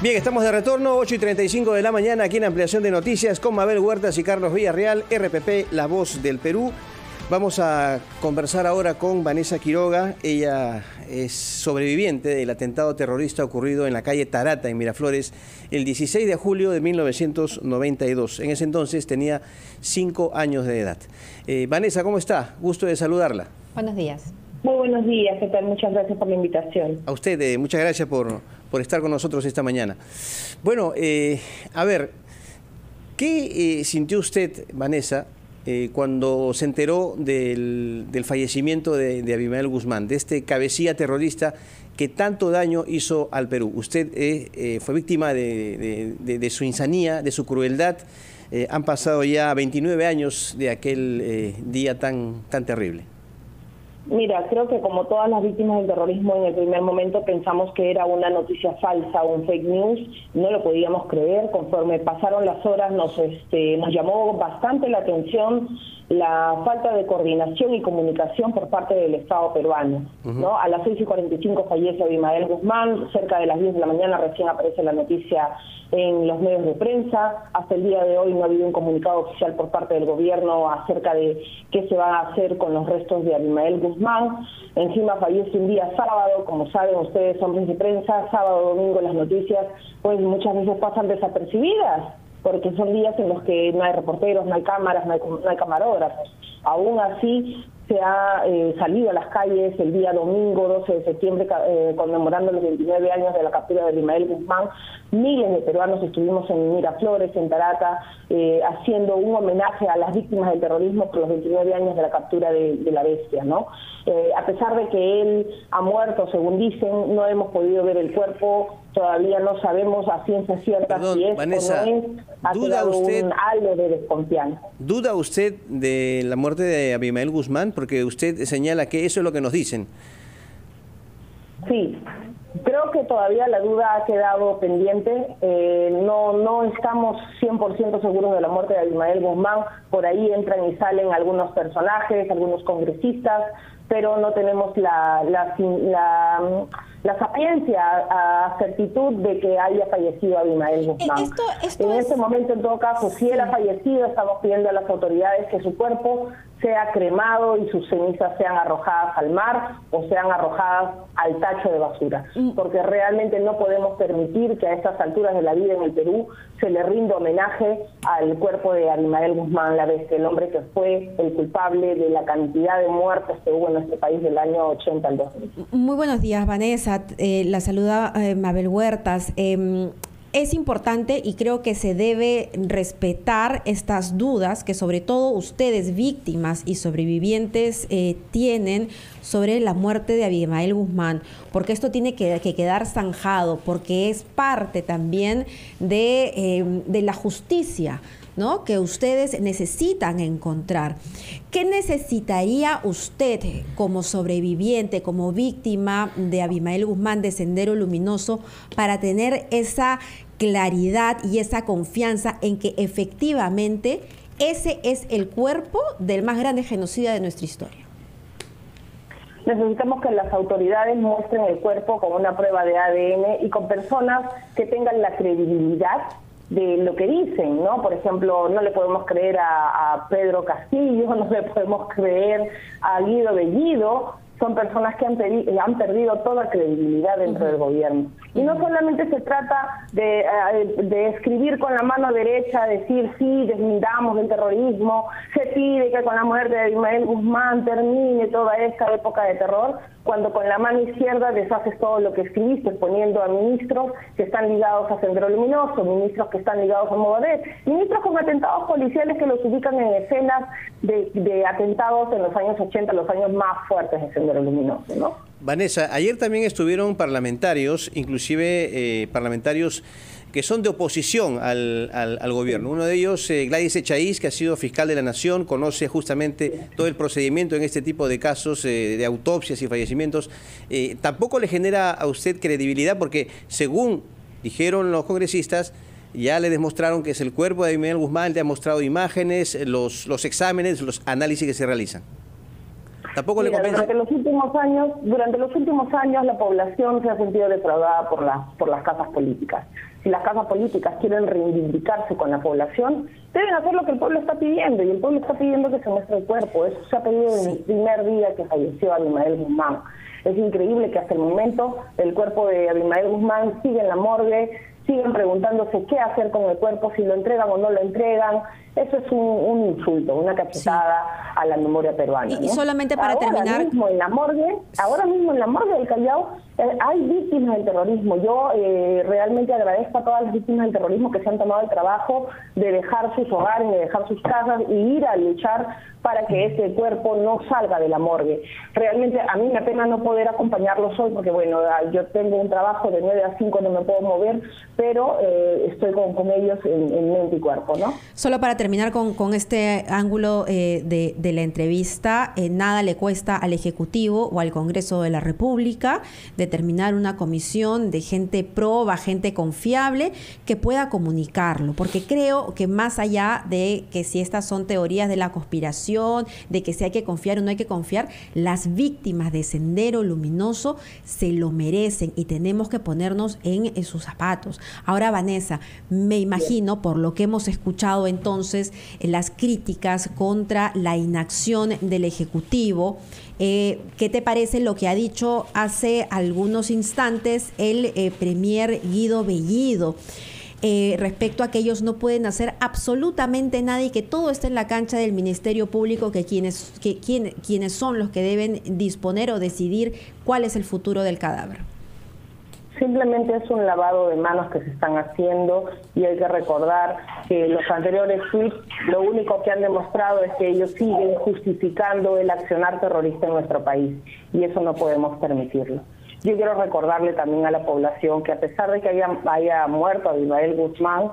Bien, estamos de retorno, 8:35 de la mañana, aquí en Ampliación de Noticias con Mabel Huertas y Carlos Villarreal, RPP, La Voz del Perú. Vamos a conversar ahora con Vanessa Quiroga. Ella es sobreviviente del atentado terrorista ocurrido en la calle Tarata, en Miraflores, el 16 de julio de 1992. En ese entonces tenía 5 años de edad. Vanessa, ¿cómo está? Gusto de saludarla. Buenos días. Muy buenos días, ¿qué tal? Muchas gracias por la invitación. A usted, muchas gracias por estar con nosotros esta mañana. Bueno, a ver, ¿qué sintió usted, Vanessa, cuando se enteró del fallecimiento de Abimael Guzmán, de este cabecilla terrorista que tanto daño hizo al Perú? Usted fue víctima de su insanía, de su crueldad. Han pasado ya 29 años de aquel día tan terrible. Mira, creo que como todas las víctimas del terrorismo, en el primer momento pensamos que era una noticia falsa, un fake news, no lo podíamos creer. Conforme pasaron las horas nos llamó bastante la atención la falta de coordinación y comunicación por parte del Estado peruano, ¿no? A las 6:45 fallece Abimael Guzmán, cerca de las 10 de la mañana recién aparece la noticia en los medios de prensa. Hasta el día de hoy no ha habido un comunicado oficial por parte del gobierno acerca de qué se va a hacer con los restos de Abimael Guzmán. Encima fallece un día sábado, como saben ustedes, hombres de prensa, sábado, domingo las noticias pues muchas veces pasan desapercibidas, porque son días en los que no hay reporteros, no hay cámaras, no hay camarógrafos. Aún así, se ha salido a las calles el día domingo 12 de septiembre conmemorando los 29 años de la captura de Abimael Guzmán. Miles de peruanos estuvimos en Miraflores, en Tarata, haciendo un homenaje a las víctimas del terrorismo por los 29 años de la captura de la bestia, ¿no? A pesar de que él ha muerto, según dicen, no hemos podido ver el cuerpo, todavía no sabemos a ciencia cierta si es Vanessa, o no es, ha quedado un halo de desconfianza. ¿Duda usted de la muerte de Abimael Guzmán? Porque usted señala que eso es lo que nos dicen. Sí, creo que todavía la duda ha quedado pendiente. No estamos 100% seguros de la muerte de Abimael Guzmán. Por ahí entran y salen algunos personajes, algunos congresistas, pero no tenemos la sapiencia a certitud de que haya fallecido Abimael Guzmán. En este momento, en todo caso, si él ha fallecido, estamos pidiendo a las autoridades que su cuerpo sea cremado y sus cenizas sean arrojadas al mar o sean arrojadas al tacho de basura, porque realmente no podemos permitir que a estas alturas de la vida en el Perú se le rinda homenaje al cuerpo de Abimael Guzmán, la bestia, el hombre que fue el culpable de la cantidad de muertes que hubo en nuestro país del año 80 al 2000. Muy buenos días, Vanessa. La saluda Mabel Huertas. Es importante y creo que se debe respetar estas dudas que sobre todo ustedes, víctimas y sobrevivientes, tienen sobre la muerte de Abimael Guzmán, porque esto tiene que quedar zanjado, porque es parte también de la justicia, ¿no?, que ustedes necesitan encontrar. ¿Qué necesitaría usted como sobreviviente, como víctima de Abimael Guzmán de Sendero Luminoso, para tener esa claridad y esa confianza en que efectivamente ese es el cuerpo del más grande genocida de nuestra historia? Necesitamos que las autoridades muestren el cuerpo con una prueba de ADN y con personas que tengan la credibilidad de lo que dicen, ¿no? Por ejemplo, no le podemos creer a Pedro Castillo, no le podemos creer a Guido Bellido. Son personas que han perdido toda credibilidad dentro del gobierno. Y no solamente se trata de escribir con la mano derecha, decir sí, deslindamos del terrorismo, se pide que con la muerte de Abimael Guzmán termine toda esta época de terror, cuando con la mano izquierda deshaces todo lo que escribiste, poniendo a ministros que están ligados a Sendero Luminoso, ministros que están ligados a Movadez, ministros con atentados policiales que los ubican en escenas de atentados en los años 80, los años más fuertes de Sendero Luminoso, ¿no? Vanessa, ayer también estuvieron parlamentarios, inclusive parlamentarios que son de oposición al gobierno. Uno de ellos, Gladys Echaíz, que ha sido fiscal de la Nación, conoce justamente todo el procedimiento en este tipo de casos de autopsias y fallecimientos. ¿Tampoco le genera a usted credibilidad? Porque según dijeron los congresistas, ya le demostraron que es el cuerpo de Abimael Guzmán, le ha mostrado imágenes, los exámenes, los análisis que se realizan. ¿Tampoco le convence? Durante los últimos años la población se ha sentido defraudada por las casas políticas. Si las casas políticas quieren reivindicarse con la población, deben hacer lo que el pueblo está pidiendo, y el pueblo está pidiendo que se muestre el cuerpo. Eso se ha pedido desde el primer día que falleció Abimael Guzmán. Es increíble que hasta el momento el cuerpo de Abimael Guzmán sigue en la morgue, siguen preguntándose qué hacer con el cuerpo, si lo entregan o no lo entregan. Eso es un insulto, una cachetada a la memoria peruana. Y solamente para terminar... Ahora mismo en la morgue del Callao hay víctimas del terrorismo. Yo realmente agradezco a todas las víctimas del terrorismo que se han tomado el trabajo de dejar sus hogares, de dejar sus casas y ir a luchar para que ese cuerpo no salga de la morgue. Realmente a mí me apena no poder acompañarlos hoy porque, bueno, yo tengo un trabajo de 9 a 5, no me puedo mover, pero estoy con ellos en mente y cuerpo, ¿no? Solo para terminar con este ángulo de la entrevista, nada le cuesta al Ejecutivo o al Congreso de la República determinar una comisión de gente proba, gente confiable, que pueda comunicarlo, porque creo que más allá de que si estas son teorías de la conspiración, de que si hay que confiar o no hay que confiar, las víctimas de Sendero Luminoso se lo merecen y tenemos que ponernos en sus zapatos. Ahora, Vanessa, me imagino, por lo que hemos escuchado entonces, las críticas contra la inacción del Ejecutivo, ¿qué te parece lo que ha dicho hace algunos instantes el premier Guido Bellido? Respecto a que ellos no pueden hacer absolutamente nada y que todo está en la cancha del Ministerio Público, que quienes son los que deben disponer o decidir cuál es el futuro del cadáver. Simplemente es un lavado de manos que se están haciendo, y hay que recordar que los anteriores tweets lo único que han demostrado es que ellos siguen justificando el accionar terrorista en nuestro país, y eso no podemos permitirlo. Yo quiero recordarle también a la población que, a pesar de que haya muerto Abimael Guzmán,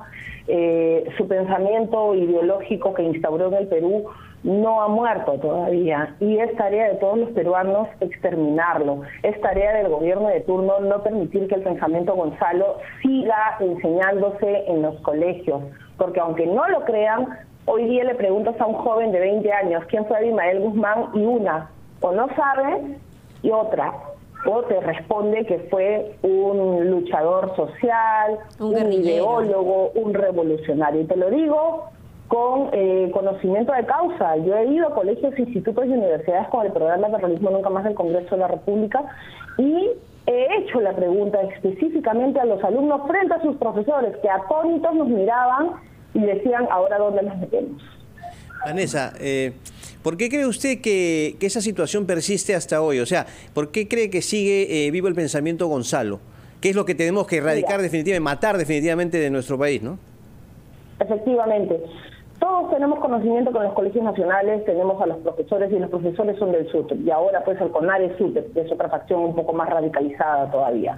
su pensamiento ideológico que instauró en el Perú no ha muerto todavía, y es tarea de todos los peruanos exterminarlo. Es tarea del gobierno de turno no permitir que el pensamiento Gonzalo siga enseñándose en los colegios, porque aunque no lo crean, hoy día le preguntas a un joven de 20 años quién fue Abimael Guzmán, y una o no sabe y otra o te responde que fue un luchador social, un ideólogo, un revolucionario. Y te lo digo con conocimiento de causa. Yo he ido a colegios, institutos y universidades con el programa de Terrorismo Nunca Más del Congreso de la República, y he hecho la pregunta específicamente a los alumnos frente a sus profesores, que atónitos nos miraban y decían, ¿ahora dónde nos metemos? Vanessa, ¿por qué cree usted que esa situación persiste hasta hoy? O sea, ¿por qué cree que sigue vivo el pensamiento Gonzalo? ¿Qué es lo que tenemos que erradicar definitivamente, matar definitivamente de nuestro país, no? Efectivamente. Todos tenemos conocimiento con los colegios nacionales, tenemos a los profesores, y los profesores son del SUTEP, y ahora pues el CONARE SUTEP, que es otra facción un poco más radicalizada todavía.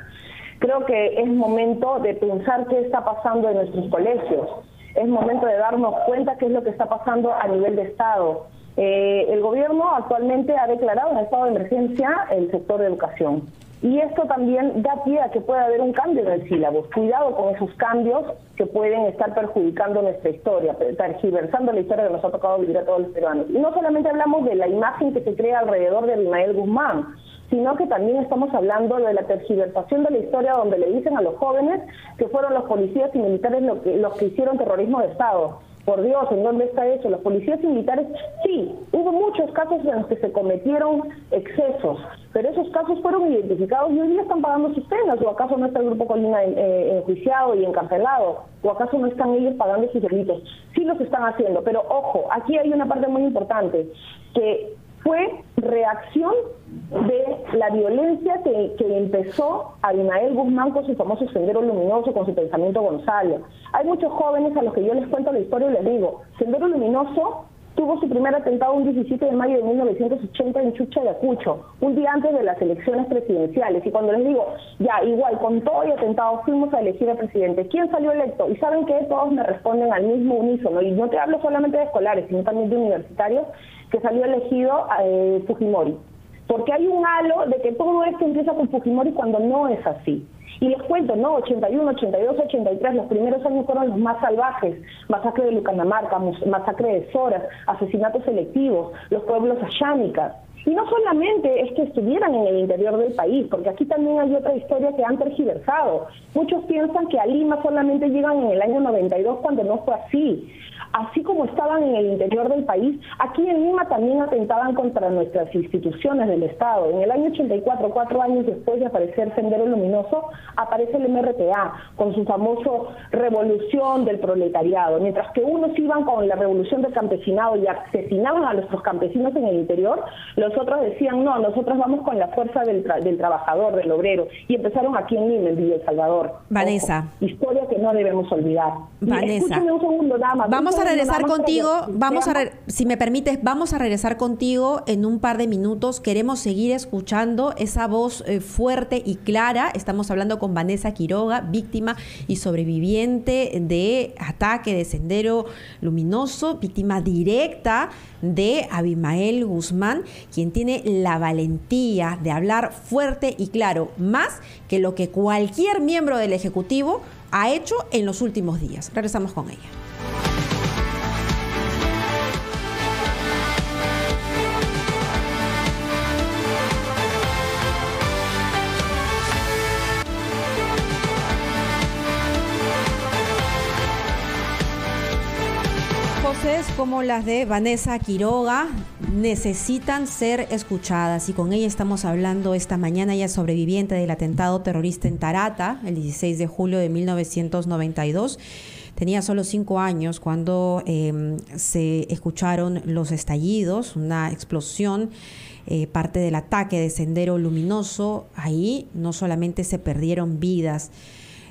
Creo que es momento de pensar qué está pasando en nuestros colegios. Es momento de darnos cuenta qué es lo que está pasando a nivel de Estado. El gobierno actualmente ha declarado en estado de emergencia el sector de educación. Y esto también da pie a que pueda haber un cambio en el sílabus. Cuidado con esos cambios que pueden estar perjudicando nuestra historia, tergiversando la historia que nos ha tocado vivir a todos los peruanos. Y no solamente hablamos de la imagen que se crea alrededor de Abimael Guzmán, sino que también estamos hablando de la tergiversación de la historia, donde le dicen a los jóvenes que fueron los policías y militares los que hicieron terrorismo de Estado. Por Dios, ¿en dónde está eso? Los policías y militares, sí, hubo muchos casos en los que se cometieron excesos, pero esos casos fueron identificados y hoy día están pagando sus penas. ¿O acaso no está el Grupo Colina enjuiciado y encarcelado? ¿O acaso no están ellos pagando sus delitos? Sí los están haciendo, pero ojo, aquí hay una parte muy importante, que fue reacción de la violencia que empezó Abimael Guzmán con su famoso Sendero Luminoso, con su pensamiento Gonzalo. Hay muchos jóvenes a los que yo les cuento la historia y les digo, Sendero Luminoso tuvo su primer atentado un 17 de mayo de 1980 en Chucha de Acucho, un día antes de las elecciones presidenciales. Y cuando les digo, ya, igual, con todo y atentado fuimos a elegir al presidente, ¿quién salió electo? Y saben que todos me responden al mismo unísono, y no te hablo solamente de escolares, sino también de universitarios, que salió elegido Fujimori. Porque hay un halo de que todo esto empieza con Fujimori cuando no es así. Y les cuento, ¿no? 81, 82, 83, los primeros años fueron los más salvajes. Masacre de Lucanamarca, masacre de Soras, asesinatos selectivos, los pueblos ayánicas. Y no solamente es que estuvieran en el interior del país, porque aquí también hay otra historia que han tergiversado. Muchos piensan que a Lima solamente llegan en el año 92, cuando no fue así. Así como estaban en el interior del país, aquí en Lima también atentaban contra nuestras instituciones del Estado. En el año 84, 4 años después de aparecer Sendero Luminoso, aparece el MRTA con su famoso revolución del proletariado. Mientras que unos iban con la revolución del campesinado y asesinaban a nuestros campesinos en el interior, los otros decían, no, nosotros vamos con la fuerza del trabajador, del obrero. Y empezaron aquí en Lima, en Villa El Salvador. Vanessa. Ojo, historia que no debemos olvidar. Vanessa. Escúchame un segundo, dama. Vamos a regresar contigo, si me permites, vamos a regresar contigo en un par de minutos. Queremos seguir escuchando esa voz fuerte y clara. Estamos hablando con Vanessa Quiroga, víctima y sobreviviente de ataque de Sendero Luminoso, víctima directa de Abimael Guzmán, quien tiene la valentía de hablar fuerte y claro, más que lo que cualquier miembro del Ejecutivo ha hecho en los últimos días. Regresamos con ella. Voces como las de Vanessa Quiroga necesitan ser escuchadas y con ella estamos hablando esta mañana. Ella es sobreviviente del atentado terrorista en Tarata el 16 de julio de 1992. Tenía solo 5 años cuando se escucharon los estallidos, una explosión, parte del ataque de Sendero Luminoso. Ahí no solamente se perdieron vidas,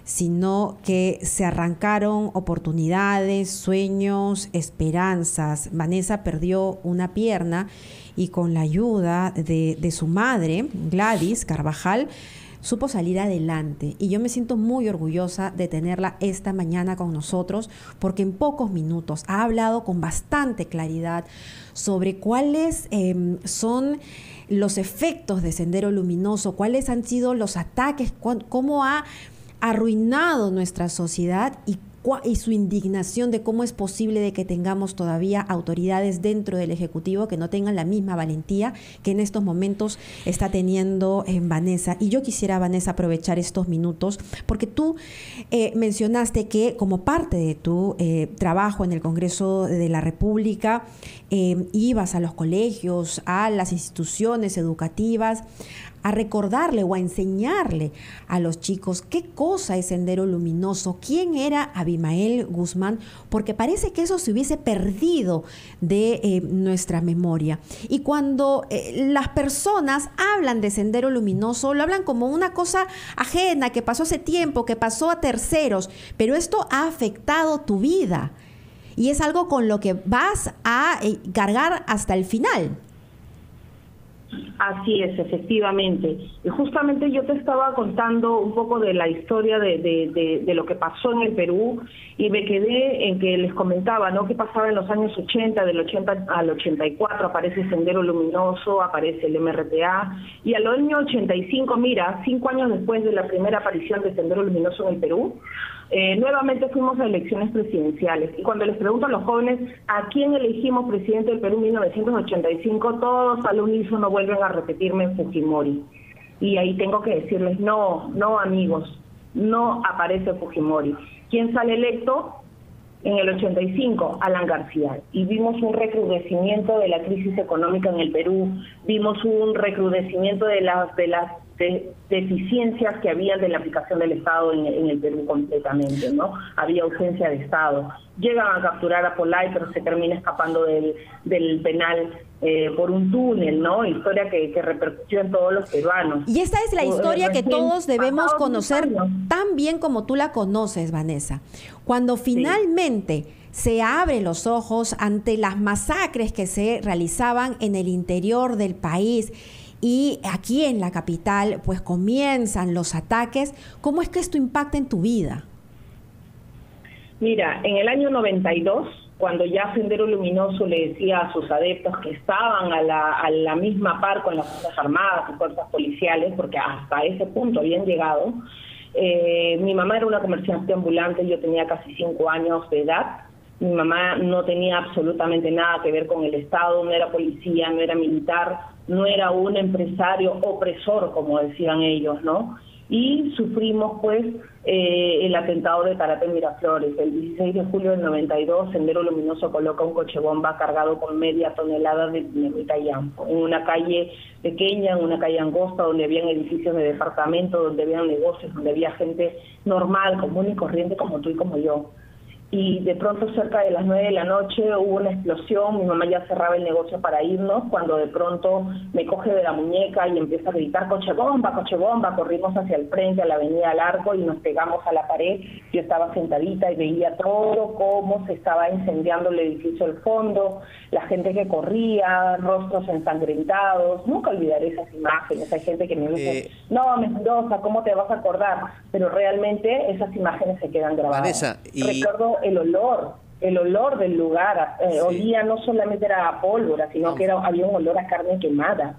sino que se arrancaron oportunidades, sueños, esperanzas. Vanessa perdió una pierna y con la ayuda de su madre, Gladys Carvajal, supo salir adelante. Y yo me siento muy orgullosa de tenerla esta mañana con nosotros, porque en pocos minutos ha hablado con bastante claridad sobre cuáles son los efectos de Sendero Luminoso, cuáles han sido los ataques, cómo ha arruinado nuestra sociedad y su indignación de cómo es posible de que tengamos todavía autoridades dentro del Ejecutivo que no tengan la misma valentía que en estos momentos está teniendo Vanessa. Y yo quisiera, Vanessa, aprovechar estos minutos porque tú mencionaste que como parte de tu trabajo en el Congreso de la República ibas a los colegios, a las instituciones educativas, a recordarle o a enseñarle a los chicos qué cosa es Sendero Luminoso, quién era Abimael Guzmán, porque parece que eso se hubiese perdido de nuestra memoria. Y cuando las personas hablan de Sendero Luminoso, lo hablan como una cosa ajena, que pasó hace tiempo, que pasó a terceros, pero esto ha afectado tu vida y es algo con lo que vas a cargar hasta el final. Así es, efectivamente. Y justamente yo te estaba contando un poco de la historia de lo que pasó en el Perú y me quedé en que les comentaba, ¿no?, que pasaba en los años 80, del 80 al 84, aparece Sendero Luminoso, aparece el MRTA, y al año 85, mira, 5 años después de la primera aparición de Sendero Luminoso en el Perú, nuevamente fuimos a elecciones presidenciales. Y cuando les pregunto a los jóvenes a quién elegimos presidente del Perú en 1985, todos al unísono vuelven a repetirme Fujimori. Y ahí tengo que decirles, no amigos, no aparece Fujimori. ¿Quién sale electo? En el 85, Alan García. Y vimos un recrudecimiento de la crisis económica en el Perú, vimos un recrudecimiento de las deficiencias que había de la aplicación del Estado en el Perú completamente, ¿no? Había ausencia de Estado. Llegan a capturar a Polay, pero se termina escapando del penal por un túnel, ¿no? Historia que repercutió en todos los peruanos. Y esta es la historia que todos debemos conocer tan bien como tú la conoces, Vanessa. Cuando finalmente se abren los ojos ante las masacres que se realizaban en el interior del país y aquí en la capital, pues comienzan los ataques, ¿cómo es que esto impacta en tu vida? Mira, en el año 92, cuando ya Sendero Luminoso le decía a sus adeptos que estaban a la misma par con las Fuerzas Armadas y Fuerzas Policiales, porque hasta ese punto habían llegado, mi mamá era una comerciante ambulante, yo tenía casi 5 años de edad. Mi mamá no tenía absolutamente nada que ver con el Estado, no era policía, no era militar, no era un empresario opresor, como decían ellos, ¿no? Y sufrimos, pues, el atentado de Tarata en Miraflores. El 16 de julio del 92, Sendero Luminoso coloca un coche bomba cargado con media tonelada de dinamita y AMPO en una calle pequeña, en una calle angosta, donde habían edificios de departamento, donde habían negocios, donde había gente normal, común y corriente, como tú y como yo. Y de pronto, cerca de las 9 de la noche, hubo una explosión. Mi mamá ya cerraba el negocio para irnos, cuando de pronto me coge de la muñeca y empieza a gritar coche bomba, coche bomba. Corrimos hacia el frente, a la avenida Largo, y nos pegamos a la pared. Yo estaba sentadita y veía todo cómo se estaba incendiando el edificio al fondo, la gente que corría, rostros ensangrentados. Nunca olvidaré esas imágenes. Hay gente que me dice, no, Mendoza, ¿cómo te vas a acordar? Pero realmente esas imágenes se quedan grabadas. Vanessa, Recuerdo el olor del lugar. Sí. Olía, no solamente era a pólvora, sino que había un olor a carne quemada.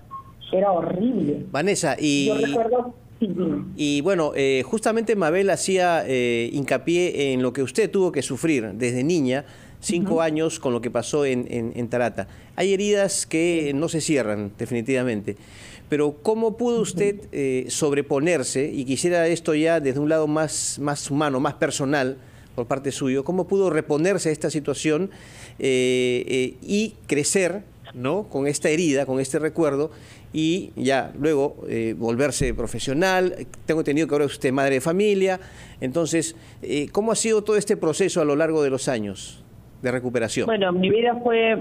Era horrible. Vanessa, Yo recuerdo... Sí, y bueno, justamente Mabel hacía hincapié en lo que usted tuvo que sufrir desde niña, 5 años, con lo que pasó en Tarata. Hay heridas que no se cierran, definitivamente. Pero ¿cómo pudo usted sobreponerse? Y quisiera esto ya desde un lado más humano, más personal, por parte suyo, ¿cómo pudo reponerse a esta situación y crecer, ¿no?, con esta herida, con este recuerdo, y ya luego volverse profesional? Tengo entendido que ahora es usted madre de familia. Entonces, ¿cómo ha sido todo este proceso a lo largo de los años de recuperación? Bueno, mi vida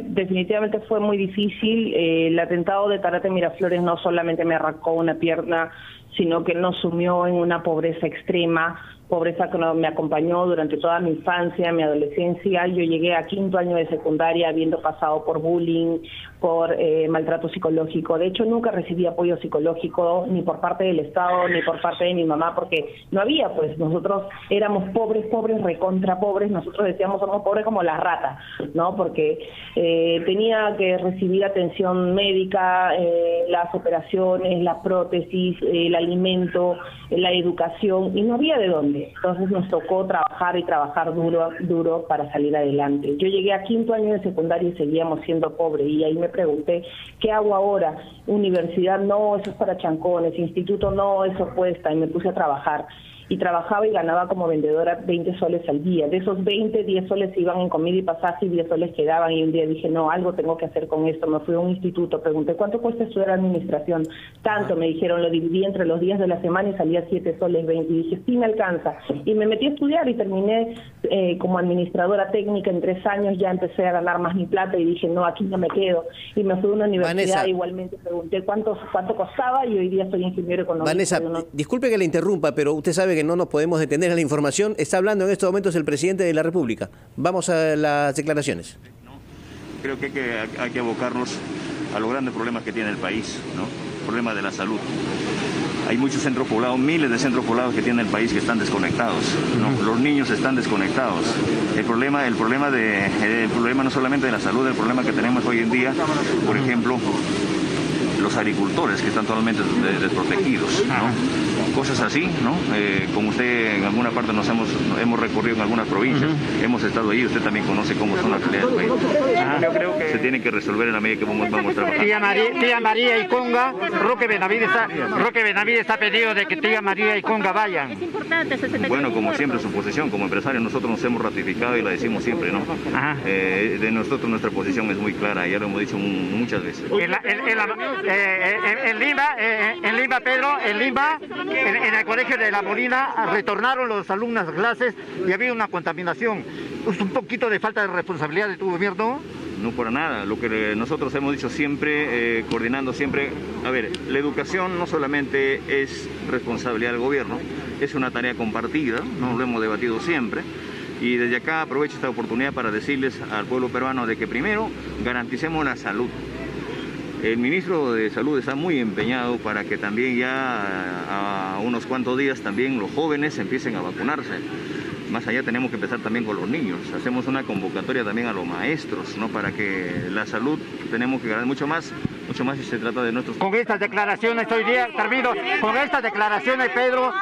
definitivamente fue muy difícil. El atentado de Tarata en Miraflores no solamente me arrancó una pierna, sino que nos sumió en una pobreza extrema, pobreza que me acompañó durante toda mi infancia, mi adolescencia. Yo llegué a 5º año de secundaria habiendo pasado por bullying, por maltrato psicológico. De hecho, nunca recibí apoyo psicológico, ni por parte del Estado, ni por parte de mi mamá, porque no había, pues nosotros éramos pobres, recontra pobres. Nosotros decíamos, somos pobres como las ratas, ¿no? Porque tenía que recibir atención médica, las operaciones, las prótesis, el alimento, la educación, y no había de dónde. Entonces nos tocó trabajar y trabajar duro para salir adelante. Yo llegué a 5º año de secundaria y seguíamos siendo pobres, y ahí me pregunté, ¿qué hago ahora? Universidad, no, eso es para chancones. Instituto, no, eso cuesta. Y me puse a trabajar. Y trabajaba y ganaba como vendedora 20 soles al día. De esos 20, 10 soles iban en comida y pasaje y 10 soles quedaban. Y un día dije, no, algo tengo que hacer con esto. Me fui a un instituto, pregunté, ¿cuánto cuesta estudiar administración? Tanto, me dijeron, lo dividí entre los días de la semana y salía 7 soles 20. Y dije, sí me alcanza. Y me metí a estudiar y terminé como administradora técnica. En 3 años ya empecé a ganar más mi plata y dije, no, aquí no me quedo. Y me fui a una universidad. Vanessa, igualmente pregunté cuánto costaba, y hoy día soy ingeniero económico. Vanessa, disculpe que le interrumpa, pero usted sabe que no nos podemos detener a la información. Está hablando en estos momentos el presidente de la República. Vamos a las declaraciones. Creo que hay que abocarnos a los grandes problemas que tiene el país, ¿no? El problema de la salud. Hay muchos centros poblados, miles de centros poblados que tiene el país que están desconectados, ¿no? Los niños están desconectados. El problema no solamente de la salud, el problema que tenemos hoy en día, por ejemplo, los agricultores que están totalmente desprotegidos, ¿no? Cosas así, ¿no? Como usted en alguna parte hemos recorrido en algunas provincias, hemos estado ahí, usted también conoce cómo son las realidades del país. Yo creo que se tiene que resolver en la medida que vamos trabajando. Tía María y Conga, Roque Benavides ha pedido de que tía María y Conga vayan. Es importante. Bueno, como siempre, su posición como empresario, nosotros nos hemos ratificado y la decimos siempre, ¿no? De nosotros nuestra posición es muy clara, ya lo hemos dicho muchas veces. En Lima, Pedro, en el colegio de La Molina retornaron los alumnos a clases y había una contaminación. ¿Es un poquito de falta de responsabilidad de tu gobierno? No, para nada. Lo que nosotros hemos dicho siempre, coordinando siempre, a ver, la educación no solamente es responsabilidad del gobierno, es una tarea compartida, ¿no? Lo hemos debatido siempre. Y desde acá aprovecho esta oportunidad para decirles al pueblo peruano de que primero garanticemos la salud. El ministro de Salud está muy empeñado para que también ya a unos cuantos días también los jóvenes empiecen a vacunarse. Más allá tenemos que empezar también con los niños. Hacemos una convocatoria también a los maestros, ¿no? Para que la salud tenemos que ganar mucho más si se trata de nuestros... Con estas declaraciones hoy día, termino, con estas declaraciones, Pedro,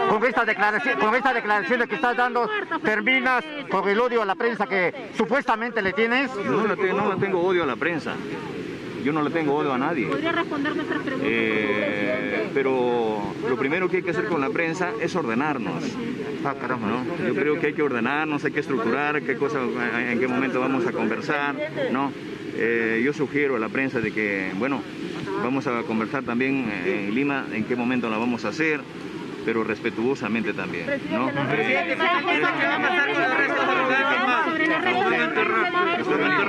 con estas declaraciones que estás dando, terminas con el odio a la prensa que supuestamente le tienes. No la tengo odio a la prensa. yo no le tengo odio a nadie. ¿Podría responder nuestras preguntas? Pero lo primero que hay que hacer con la prensa es ordenarnos. ¿No? Yo creo que hay que ordenarnos, hay que estructurar qué cosa, en qué momento vamos a conversar, ¿no? Yo sugiero a la prensa de que, bueno, vamos a conversar también en Lima en qué momento la vamos a hacer, pero respetuosamente también, ¿no? Presidente, ¿qué va a pasar con el resto de los temas? Sobre la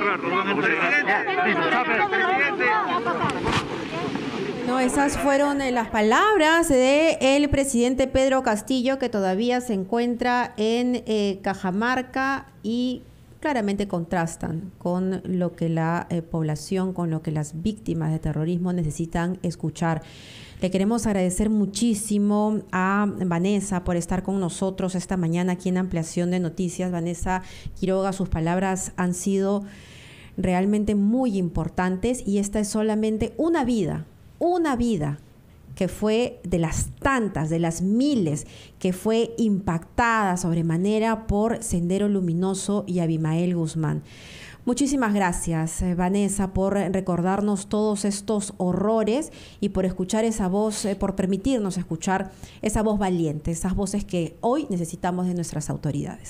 No, esas fueron las palabras del presidente Pedro Castillo, que todavía se encuentra en Cajamarca y claramente contrastan con lo que la población, con lo que las víctimas de terrorismo necesitan escuchar. Le queremos agradecer muchísimo a Vanessa por estar con nosotros esta mañana aquí en Ampliación de Noticias. Vanessa Quiroga, sus palabras han sido realmente muy importantes y esta es solamente una vida que fue de las tantas, de las miles que fue impactada sobremanera por Sendero Luminoso y Abimael Guzmán. Muchísimas gracias, Vanessa, por recordarnos todos estos horrores y por escuchar esa voz, por permitirnos escuchar esa voz valiente, esas voces que hoy necesitamos de nuestras autoridades.